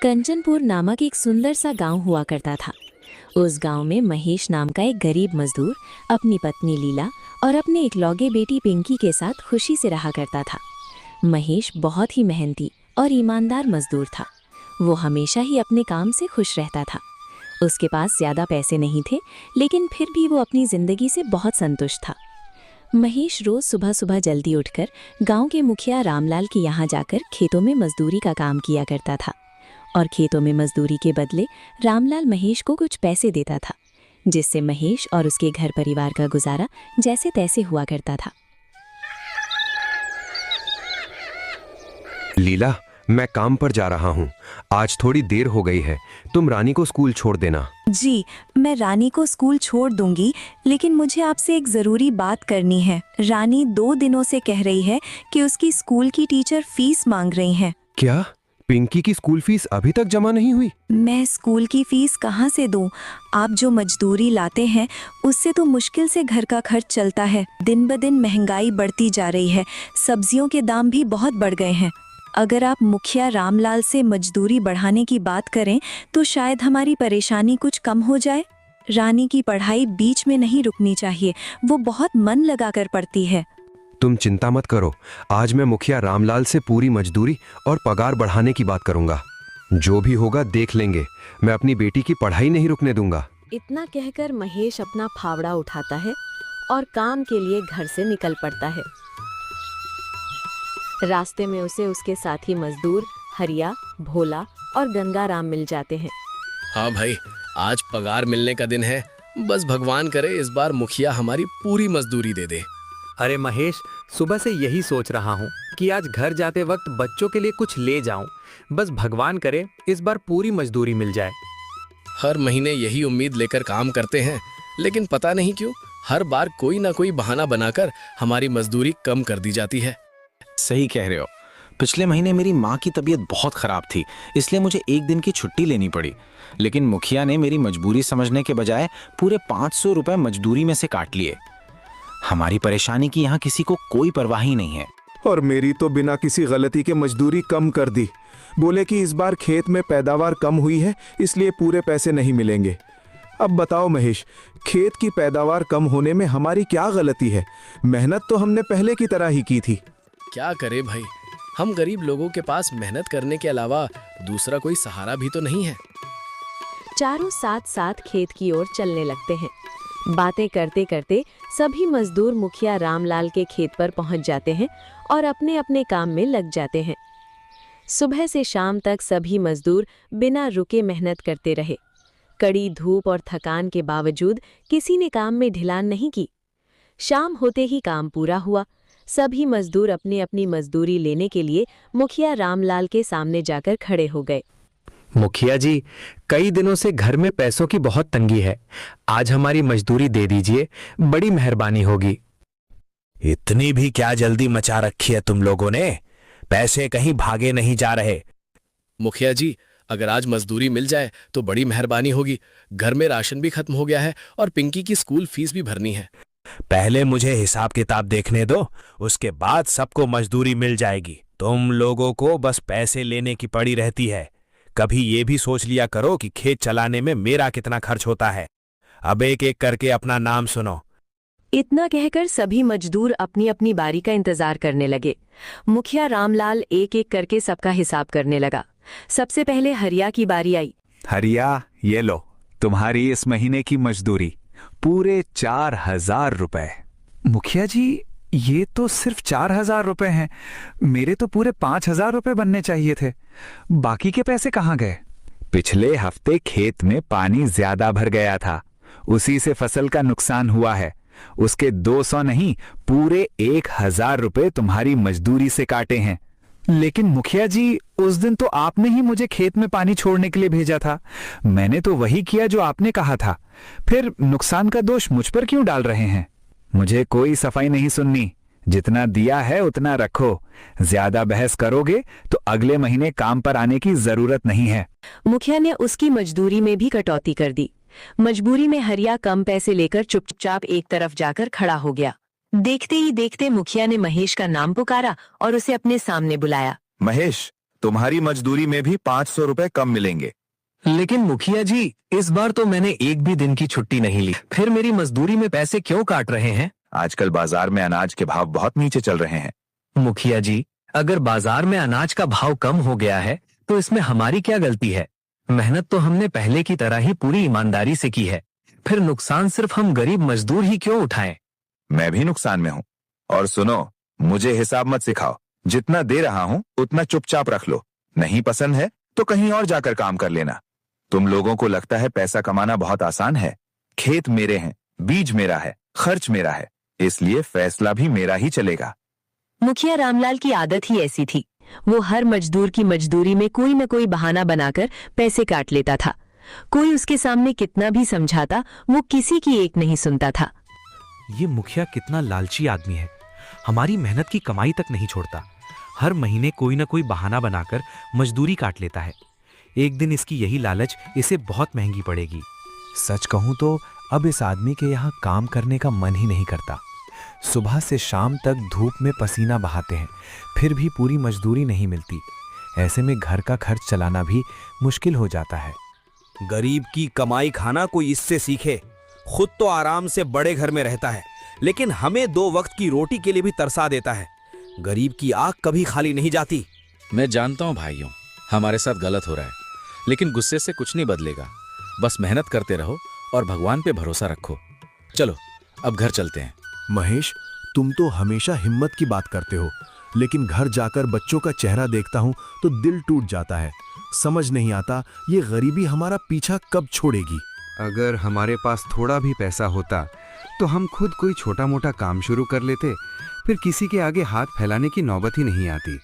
कंचनपुर नामक एक सुंदर सा गांव हुआ करता था। उस गांव में महेश नाम का एक गरीब मजदूर अपनी पत्नी लीला और अपने इकलौते बेटी पिंकी के साथ खुशी से रहा करता था। महेश बहुत ही मेहनती और ईमानदार मजदूर था। वो हमेशा ही अपने काम से खुश रहता था। उसके पास ज़्यादा पैसे नहीं थे, लेकिन फिर भी वो अपनी ज़िंदगी से बहुत संतुष्ट था। महेश रोज़ सुबह सुबह जल्दी उठकर गांव के मुखिया रामलाल के यहाँ जाकर खेतों में मजदूरी का काम किया करता था और खेतों में मजदूरी के बदले रामलाल महेश को कुछ पैसे देता था, जिससे महेश और उसके घर परिवार का गुजारा जैसे तैसे हुआ करता था। लीला, मैं काम पर जा रहा हूँ। आज थोड़ी देर हो गई है। तुम रानी को स्कूल छोड़ देना। जी, मैं रानी को स्कूल छोड़ दूंगी, लेकिन मुझे आपसे एक ज़रूरी बात करनी है। रानी 2 दिनों से कह रही है कि उसकी स्कूल की टीचर फीस मांग रही हैं। क्या पिंकी की स्कूल फीस अभी तक जमा नहीं हुई? मैं स्कूल की फीस कहाँ से दूं? आप जो मजदूरी लाते हैं उससे तो मुश्किल से घर का खर्च चलता है। दिन ब दिन महंगाई बढ़ती जा रही है, सब्जियों के दाम भी बहुत बढ़ गए हैं। अगर आप मुखिया रामलाल से मजदूरी बढ़ाने की बात करें तो शायद हमारी परेशानी कुछ कम हो जाए। रानी की पढ़ाई बीच में नहीं रुकनी चाहिए, वो बहुत मन लगाकर पढ़ती है। तुम चिंता मत करो। आज मैं मुखिया रामलाल से पूरी मजदूरी और पगार बढ़ाने की बात करूंगा। जो भी होगा देख लेंगे। मैं अपनी बेटी की पढ़ाई नहीं रुकने दूंगा। इतना कहकर महेश अपना फावड़ा उठाता है और काम के लिए घर से निकल पड़ता है। रास्ते में उसे उसके साथी मजदूर हरिया, भोला और गंगाराम मिल जाते हैं। हाँ भाई, आज पगार मिलने का दिन है। बस भगवान करे इस बार मुखिया हमारी पूरी मजदूरी दे दे। अरे महेश, सुबह से यही सोच रहा हूँ कि आज घर जाते वक्त बच्चों के लिए कुछ ले जाऊं। बस भगवान करे इस बार पूरी मजदूरी मिल जाए। हर महीने यही उम्मीद लेकर काम करते हैं, लेकिन पता नहीं क्यों हर बार कोई ना कोई बहाना बनाकर हमारी मजदूरी कम कर दी जाती है। सही कह रहे हो। पिछले महीने मेरी माँ की तबीयत बहुत खराब थी, इसलिए मुझे 1 दिन की छुट्टी लेनी पड़ी। लेकिन मुखिया ने मेरी मजबूरी समझने के बजाय पूरे 500 रुपए मजदूरी में से काट लिए। हमारी परेशानी की यहाँ किसी को कोई परवाह ही नहीं है। और मेरी तो बिना किसी गलती के मजदूरी कम कर दी। बोले कि इस बार खेत में पैदावार कम हुई है, इसलिए पूरे पैसे नहीं मिलेंगे। अब बताओ महेश, खेत की पैदावार कम होने में हमारी क्या गलती है? मेहनत तो हमने पहले की तरह ही की थी। क्या करे भाई, हम गरीब लोगों के पास मेहनत करने के अलावा दूसरा कोई सहारा भी तो नहीं है। चारों साथ साथ खेत की ओर चलने लगते हैं। बातें करते करते सभी मजदूर मुखिया रामलाल के खेत पर पहुंच जाते हैं और अपने अपने काम में लग जाते हैं। सुबह से शाम तक सभी मजदूर बिना रुके मेहनत करते रहे। कड़ी धूप और थकान के बावजूद किसी ने काम में ढिलान नहीं की। शाम होते ही काम पूरा हुआ। सभी मजदूर अपनी अपनी मजदूरी लेने के लिए मुखिया रामलाल के सामने जाकर खड़े हो गए। मुखिया जी, कई दिनों से घर में पैसों की बहुत तंगी है। आज हमारी मजदूरी दे दीजिए, बड़ी मेहरबानी होगी। इतनी भी क्या जल्दी मचा रखी है तुम लोगों ने? पैसे कहीं भागे नहीं जा रहे। मुखिया जी, अगर आज मजदूरी मिल जाए तो बड़ी मेहरबानी होगी। घर में राशन भी खत्म हो गया है और पिंकी की स्कूल फीस भी भरनी है। पहले मुझे हिसाब किताब देखने दो, उसके बाद सबको मजदूरी मिल जाएगी। तुम लोगों को बस पैसे लेने की पड़ी रहती है। कभी ये भी सोच लिया करो कि खेत चलाने में मेरा कितना खर्च होता है। अब एक एक करके अपना नाम सुनो। इतना कहकर सभी मजदूर अपनी अपनी बारी का इंतजार करने लगे। मुखिया रामलाल एक एक करके सबका हिसाब करने लगा। सबसे पहले हरिया की बारी आई। हरिया, ये लो तुम्हारी इस महीने की मजदूरी, पूरे 4000 रुपए। मुखिया जी, ये तो सिर्फ 4000 रुपए हैं। मेरे तो पूरे 5000 रुपए बनने चाहिए थे। बाकी के पैसे कहाँ गए? पिछले हफ्ते खेत में पानी ज्यादा भर गया था, उसी से फसल का नुकसान हुआ है। उसके 200 नहीं, पूरे 1000 रुपए तुम्हारी मजदूरी से काटे हैं। लेकिन मुखिया जी, उस दिन तो आपने ही मुझे खेत में पानी छोड़ने के लिए भेजा था। मैंने तो वही किया जो आपने कहा था। फिर नुकसान का दोष मुझ पर क्यों डाल रहे हैं? मुझे कोई सफाई नहीं सुननी। जितना दिया है उतना रखो। ज्यादा बहस करोगे तो अगले महीने काम पर आने की जरूरत नहीं है। मुखिया ने उसकी मजदूरी में भी कटौती कर दी। मजबूरी में हरिया कम पैसे लेकर चुपचाप एक तरफ जाकर खड़ा हो गया। देखते ही देखते मुखिया ने महेश का नाम पुकारा और उसे अपने सामने बुलाया। महेश, तुम्हारी मजदूरी में भी 500 रुपए कम मिलेंगे। लेकिन मुखिया जी, इस बार तो मैंने एक भी दिन की छुट्टी नहीं ली, फिर मेरी मजदूरी में पैसे क्यों काट रहे हैं? आजकल बाजार में अनाज के भाव बहुत नीचे चल रहे हैं। मुखिया जी, अगर बाजार में अनाज का भाव कम हो गया है तो इसमें हमारी क्या गलती है? मेहनत तो हमने पहले की तरह ही पूरी ईमानदारी से की है, फिर नुकसान सिर्फ हम गरीब मजदूर ही क्यों उठाएं? मैं भी नुकसान में हूँ। और सुनो, मुझे हिसाब मत सिखाओ। जितना दे रहा हूँ उतना चुपचाप रख लो। नहीं पसंद है तो कहीं और जाकर काम कर लेना। तुम लोगों को लगता है पैसा कमाना बहुत आसान है। खेत मेरे हैं, बीज मेरा है, खर्च मेरा है, इसलिए फैसला भी मेरा ही चलेगा। मुखिया रामलाल की आदत ही ऐसी थी। वो हर मजदूर की मजदूरी में कोई न कोई बहाना बनाकर पैसे काट लेता था। कोई उसके सामने कितना भी समझाता, वो किसी की एक नहीं सुनता था। ये मुखिया कितना लालची आदमी है, हमारी मेहनत की कमाई तक नहीं छोड़ता। हर महीने कोई न कोई बहाना बनाकर मजदूरी काट लेता है। एक दिन इसकी यही लालच इसे बहुत महंगी पड़ेगी। सच कहूं तो अब इस आदमी के यहाँ काम करने का मन ही नहीं करता। सुबह से शाम तक धूप में पसीना बहाते हैं, फिर भी पूरी मजदूरी नहीं मिलती। ऐसे में घर का खर्च चलाना भी मुश्किल हो जाता है। गरीब की कमाई खाना कोई इससे सीखे। खुद तो आराम से बड़े घर में रहता है, लेकिन हमें 2 वक्त की रोटी के लिए भी तरसा देता है। गरीब की आंख कभी खाली नहीं जाती। मैं जानता हूँ भाइयों, हमारे साथ गलत हो रहा है, लेकिन गुस्से से कुछ नहीं बदलेगा। बस मेहनत करते रहो और भगवान पे भरोसा रखो। चलो अब घर चलते हैं। महेश, तुम तो हमेशा हिम्मत की बात करते हो, लेकिन घर जाकर बच्चों का चेहरा देखता हूं तो दिल टूट जाता है। समझ नहीं आता ये गरीबी हमारा पीछा कब छोड़ेगी। अगर हमारे पास थोड़ा भी पैसा होता तो हम खुद कोई छोटा मोटा काम शुरू कर लेते, फिर किसी के आगे हाथ फैलाने की नौबत ही नहीं आती।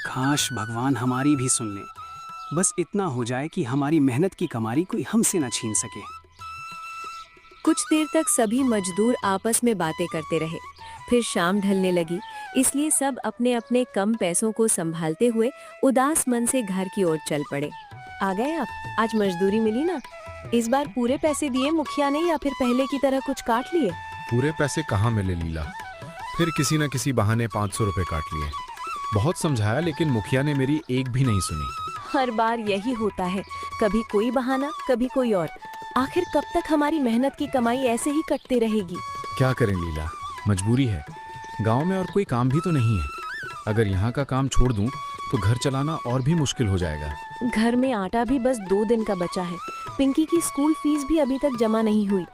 काश भगवान हमारी भी सुन ले। बस इतना हो जाए कि हमारी मेहनत की कमाई कोई हमसे न छीन सके। कुछ देर तक सभी मजदूर आपस में बातें करते रहे। फिर शाम ढलने लगी, इसलिए सब अपने अपने कम पैसों को संभालते हुए उदास मन से घर की ओर चल पड़े। आ गए आप? आज मजदूरी मिली ना? इस बार पूरे पैसे दिए मुखिया ने या फिर पहले की तरह कुछ काट लिए? पूरे पैसे कहाँ मिले लीला, फिर किसी न किसी बहाने 500 रुपए काट लिए। बहुत समझाया लेकिन मुखिया ने मेरी एक भी नहीं सुनी। हर बार यही होता है, कभी कोई बहाना कभी कोई और। आखिर कब तक हमारी मेहनत की कमाई ऐसे ही कटती रहेगी? क्या करें लीला, मजबूरी है। गांव में और कोई काम भी तो नहीं है। अगर यहाँ का काम छोड़ दूं तो घर चलाना और भी मुश्किल हो जाएगा। घर में आटा भी बस 2 दिन का बचा है। पिंकी की स्कूल फीस भी अभी तक जमा नहीं हुई।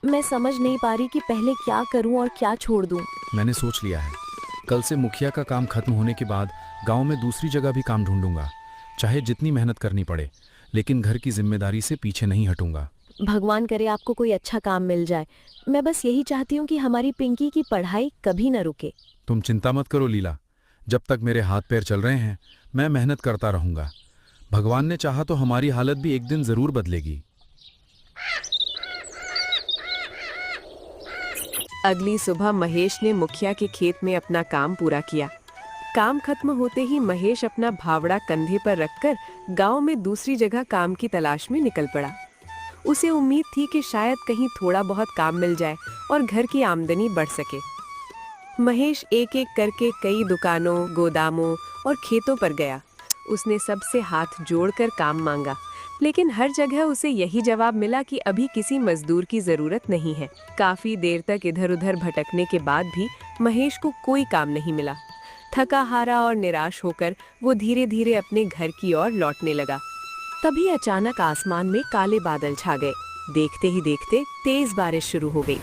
मैं समझ नहीं पा रही कि पहले क्या करूं और क्या छोड़ दूं। मैंने सोच लिया है, कल से मुखिया का काम खत्म होने के बाद गांव में दूसरी जगह भी काम ढूंढूंगा, चाहे जितनी मेहनत करनी पड़े, लेकिन घर की जिम्मेदारी से पीछे नहीं हटूंगा। भगवान करे आपको कोई अच्छा काम मिल जाए। मैं बस यही चाहती हूँ कि हमारी पिंकी की पढ़ाई कभी न रुके। तुम चिंता मत करो लीला, जब तक मेरे हाथ पैर चल रहे हैं मैं मेहनत करता रहूंगा। भगवान ने चाहा तो हमारी हालत भी एक दिन जरूर बदलेगी। अगली सुबह महेश ने मुखिया के खेत में अपना काम पूरा किया। काम खत्म होते ही महेश अपना भावड़ा कंधे पर रखकर गांव में दूसरी जगह काम की तलाश में निकल पड़ा। उसे उम्मीद थी कि शायद कहीं थोड़ा बहुत काम मिल जाए और घर की आमदनी बढ़ सके। महेश एक एक करके कई दुकानों, गोदामों और खेतों पर गया। उसने सबसे हाथ जोड़कर काम मांगा, लेकिन हर जगह उसे यही जवाब मिला कि अभी किसी मजदूर की जरूरत नहीं है। काफी देर तक इधर उधर भटकने के बाद भी महेश को कोई काम नहीं मिला। थका हारा और निराश होकर वो धीरे धीरे अपने घर की ओर लौटने लगा। तभी अचानक आसमान में काले बादल छा गए। देखते ही देखते तेज बारिश शुरू हो गई।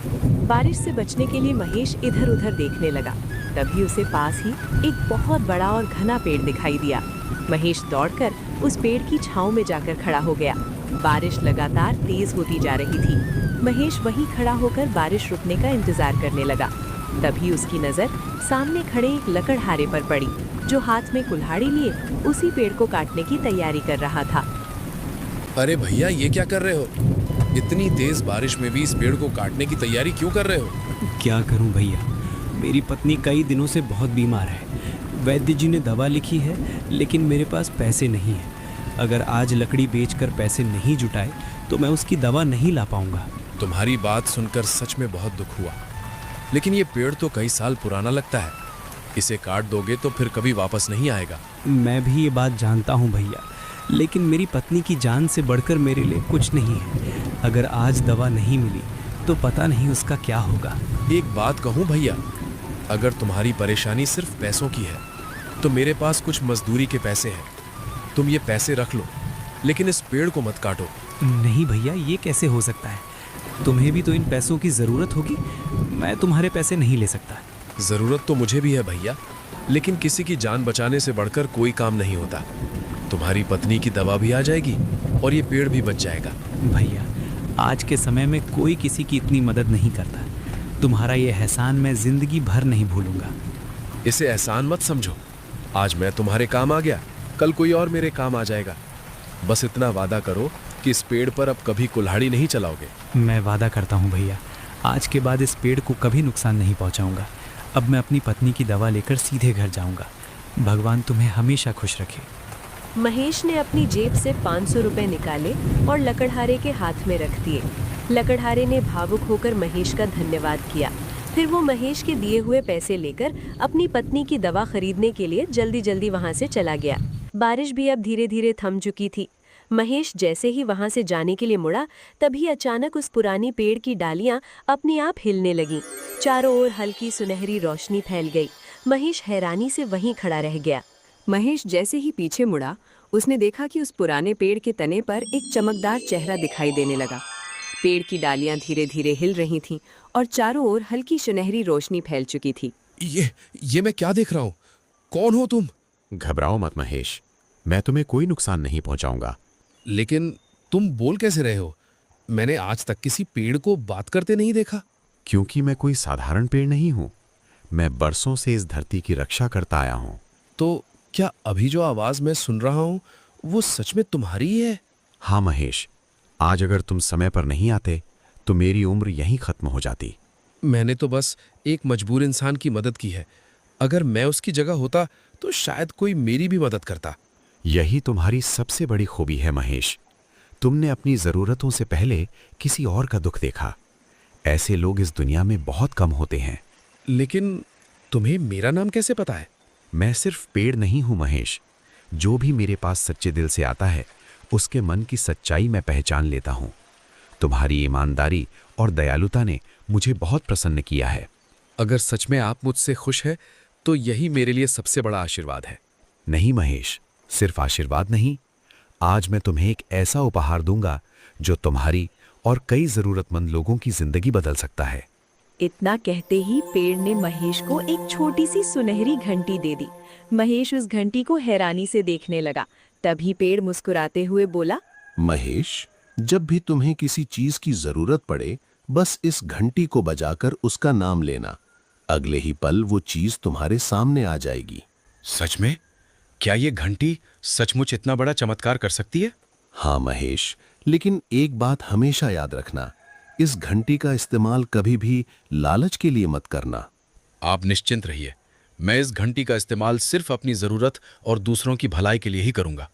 बारिश से बचने के लिए महेश इधर उधर देखने लगा। तभी उसे पास ही एक बहुत बड़ा और घना पेड़ दिखाई दिया। महेश दौड़कर उस पेड़ की छांव में जाकर खड़ा हो गया। बारिश लगातार तेज होती जा रही थी। महेश वहीं खड़ा होकर बारिश रुकने का इंतजार करने लगा। तभी उसकी नजर सामने खड़े एक लकड़हारे पर पड़ी, जो हाथ में कुल्हाड़ी लिए उसी पेड़ को काटने की तैयारी कर रहा था। अरे भैया, ये क्या कर रहे हो? इतनी तेज बारिश में भी इस पेड़ को काटने की तैयारी क्यों कर रहे हो? क्या करूं भैया, मेरी पत्नी कई दिनों से बहुत बीमार है। वैद्य जी ने दवा लिखी है, लेकिन मेरे पास पैसे नहीं है। अगर आज लकड़ी बेचकर पैसे नहीं जुटाए तो मैं उसकी दवा नहीं ला पाऊंगा। तुम्हारी बात सुनकर सच में बहुत दुख हुआ, लेकिन ये पेड़ तो कई साल पुराना लगता है। इसे काट दोगे तो फिर कभी वापस नहीं आएगा। मैं भी ये बात जानता हूँ भैया, लेकिन मेरी पत्नी की जान से बढ़कर मेरे लिए कुछ नहीं है। अगर आज दवा नहीं मिली तो पता नहीं उसका क्या होगा। एक बात कहूँ भैया, अगर तुम्हारी परेशानी सिर्फ पैसों की है तो मेरे पास कुछ मजदूरी के पैसे हैं। तुम ये पैसे रख लो, लेकिन इस पेड़ को मत काटो। नहीं भैया, ये कैसे हो सकता है? तुम्हें भी तो इन पैसों की ज़रूरत होगी। मैं तुम्हारे पैसे नहीं ले सकता। ज़रूरत तो मुझे भी है भैया, लेकिन किसी की जान बचाने से बढ़कर कोई काम नहीं होता। तुम्हारी पत्नी की दवा भी आ जाएगी और ये पेड़ भी बच जाएगा। भैया, आज के समय में कोई किसी की इतनी मदद नहीं करता। तुम्हारा ये एहसान मैं ज़िंदगी भर नहीं भूलूंगा। इसे एहसान मत समझो। आज मैं तुम्हारे काम आ गया, कल कोई और मेरे काम आ जाएगा। बस इतना वादा करो कि इस पेड़ पर अब कभी कुल्हाड़ी नहीं चलाओगे। मैं वादा करता हूँ भैया, आज के बाद इस पेड़ को कभी नुकसान नहीं पहुँचाऊँगा। अब मैं अपनी पत्नी की दवा लेकर सीधे घर जाऊँगा। भगवान तुम्हें हमेशा खुश रखे। महेश ने अपनी जेब से 500 रुपए निकाले और लकड़हारे के हाथ में रख दिए। लकड़हारे ने भावुक होकर महेश का धन्यवाद किया। फिर वो महेश के दिए हुए पैसे लेकर अपनी पत्नी की दवा खरीदने के लिए जल्दी जल्दी वहां से चला गया। बारिश भी अब धीरे धीरे थम चुकी थी। महेश जैसे ही वहां से जाने के लिए मुड़ा, तभी अचानक उस पुरानी पेड़ की डालियां अपने आप हिलने लगीं। चारों ओर हल्की सुनहरी रोशनी फैल गई। महेश हैरानी से वहीं खड़ा रह गया। महेश जैसे ही पीछे मुड़ा, उसने देखा कि उस पुराने पेड़ के तने पर एक चमकदार चेहरा दिखाई देने लगा। पेड़ की डालियां धीरे धीरे हिल रही थीं और चारों ओर हल्की सुनहरी रोशनी फैल चुकी थी। ये मैं क्या देख रहा हूँ? कौन हो तुम? घबराओ मत महेश, मैं तुम्हें कोई नुकसान नहीं पहुंचाऊंगा। लेकिन तुम बोल कैसे रहे हो? मैंने आज तक किसी पेड़ को बात करते नहीं देखा। क्योंकि मैं कोई साधारण पेड़ नहीं हूं। मैं बरसों से इस धरती की रक्षा करता आया हूं। तो क्या अभी जो आवाज मैं सुन रहा हूँ वो सच में तुम्हारी ही है? हाँ महेश, आज अगर तुम समय पर नहीं आते तो मेरी उम्र यहीं खत्म हो जाती। मैंने तो बस एक मजबूर इंसान की मदद की है। अगर मैं उसकी जगह होता तो शायद कोई मेरी भी मदद करता। यही तुम्हारी सबसे बड़ी खूबी है महेश। तुमने अपनी जरूरतों से पहले किसी और का दुख देखा। ऐसे लोग इस दुनिया में बहुत कम होते हैं। लेकिन तुम्हें मेरा नाम कैसे पता है? मैं सिर्फ पेड़ नहीं हूं महेश। जो भी मेरे पास सच्चे दिल से आता है उसके मन की सच्चाई मैं पहचान लेता हूं। तुम्हारी ईमानदारी और दयालुता ने मुझे बहुत प्रसन्न किया है। अगर सच में आप मुझसे खुश हैं तो यही मेरे लिए सबसे बड़ा आशीर्वाद है। नहीं महेश, सिर्फ आशीर्वाद नहीं, आज मैं तुम्हें एक ऐसा उपहार दूंगा जो तुम्हारी और कई जरूरतमंद लोगों की जिंदगी बदल सकता है। इतना कहते ही पेड़ ने महेश को एक छोटी सी सुनहरी घंटी दे दी। महेश उस घंटी को हैरानी से देखने लगा। तभी पेड़ मुस्कुराते हुए बोला, महेश, जब भी तुम्हें किसी चीज की जरूरत पड़े, बस इस घंटी को बजाकर उसका नाम लेना। अगले ही पल वो चीज तुम्हारे सामने आ जाएगी। सच में? क्या ये घंटी सचमुच इतना बड़ा चमत्कार कर सकती है? हाँ महेश, लेकिन एक बात हमेशा याद रखना, इस घंटी का इस्तेमाल कभी भी लालच के लिए मत करना। आप निश्चिंत रहिए, मैं इस घंटी का इस्तेमाल सिर्फ अपनी जरूरत और दूसरों की भलाई के लिए ही करूंगा।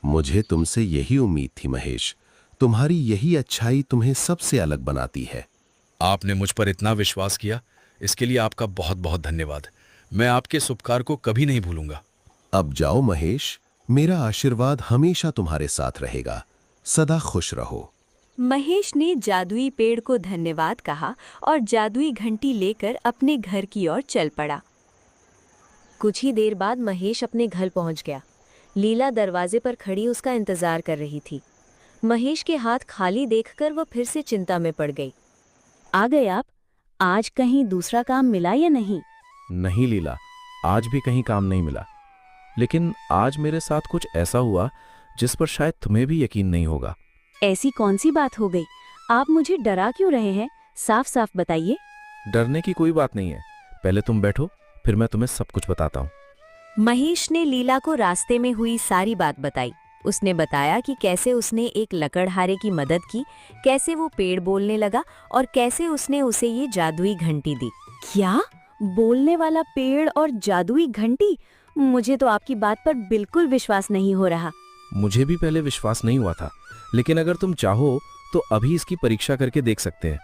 मुझे तुमसे यही उम्मीद थी महेश। तुम्हारी यही अच्छाई तुम्हें सबसे अलग बनाती है। आपने मुझ पर इतना विश्वास किया, इसके लिए आपका बहुत बहुत धन्यवाद। मैं आपके इस उपकार को कभी नहीं भूलूंगा। अब जाओ महेश, मेरा आशीर्वाद हमेशा तुम्हारे साथ रहेगा। सदा खुश रहो। महेश ने जादुई पेड़ को धन्यवाद कहा और जादुई घंटी लेकर अपने घर की ओर चल पड़ा। कुछ ही देर बाद महेश अपने घर पहुंच गया। लीला दरवाजे पर खड़ी उसका इंतजार कर रही थी। महेश के हाथ खाली देखकर वो फिर से चिंता में पड़ गई। आ गए आप? आज कहीं दूसरा काम मिला या नहीं? नहीं लीला, आज भी कहीं काम नहीं मिला। लेकिन आज मेरे साथ कुछ ऐसा हुआ जिस पर शायद तुम्हें भी यकीन नहीं होगा। ऐसी कौन सी बात हो गई? आप मुझे डरा क्यों रहे हैं? साफ साफ बताइए। डरने की कोई बात नहीं है, पहले तुम बैठो, फिर मैं तुम्हें सब कुछ बताता हूँ। महेश ने लीला को रास्ते में हुई सारी बात बताई। उसने बताया कि कैसे उसने एक लकड़हारे की मदद की, कैसे वो पेड़ बोलने लगा और कैसे उसने उसे ये जादुई घंटी दी। क्या? बोलने वाला पेड़ और जादुई घंटी? मुझे तो आपकी बात पर बिल्कुल विश्वास नहीं हो रहा। मुझे भी पहले विश्वास नहीं हुआ था, लेकिन अगर तुम चाहो तो अभी इसकी परीक्षा करके देख सकते हैं।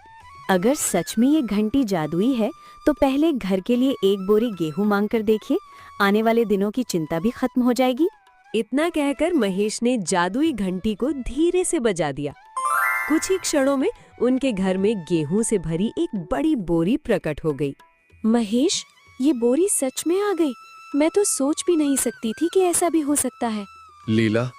अगर सच में ये घंटी जादुई है तो पहले घर के लिए 1 बोरी गेहूं मांग कर देखिए, आने वाले दिनों की चिंता भी खत्म हो जाएगी। इतना कहकर महेश ने जादुई घंटी को धीरे से बजा दिया। कुछ ही क्षणों में उनके घर में गेहूं से भरी एक बड़ी बोरी प्रकट हो गई। महेश, ये बोरी सच में आ गई। मैं तो सोच भी नहीं सकती थी कि ऐसा भी हो सकता है। लीला,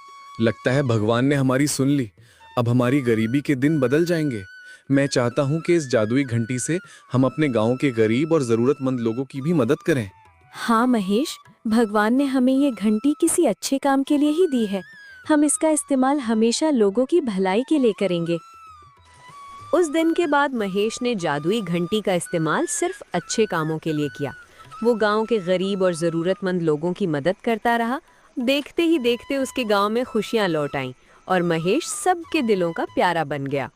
लगता है भगवान ने हमारी सुन ली। अब हमारी गरीबी के दिन बदल जाएंगे। मैं चाहता हूँ कि इस जादुई घंटी से हम अपने गांव के गरीब और जरूरतमंद लोगों की भी मदद करें। हाँ महेश, भगवान ने हमें ये घंटी किसी अच्छे काम के लिए ही दी है। हम इसका इस्तेमाल हमेशा लोगों की भलाई के लिए करेंगे। उस दिन के बाद महेश ने जादुई घंटी का इस्तेमाल सिर्फ अच्छे कामों के लिए किया। वो गांव के गरीब और जरूरतमंद लोगों की मदद करता रहा। देखते ही देखते उसके गांव में खुशियां लौट आईं और महेश सबके दिलों का प्यारा बन गया।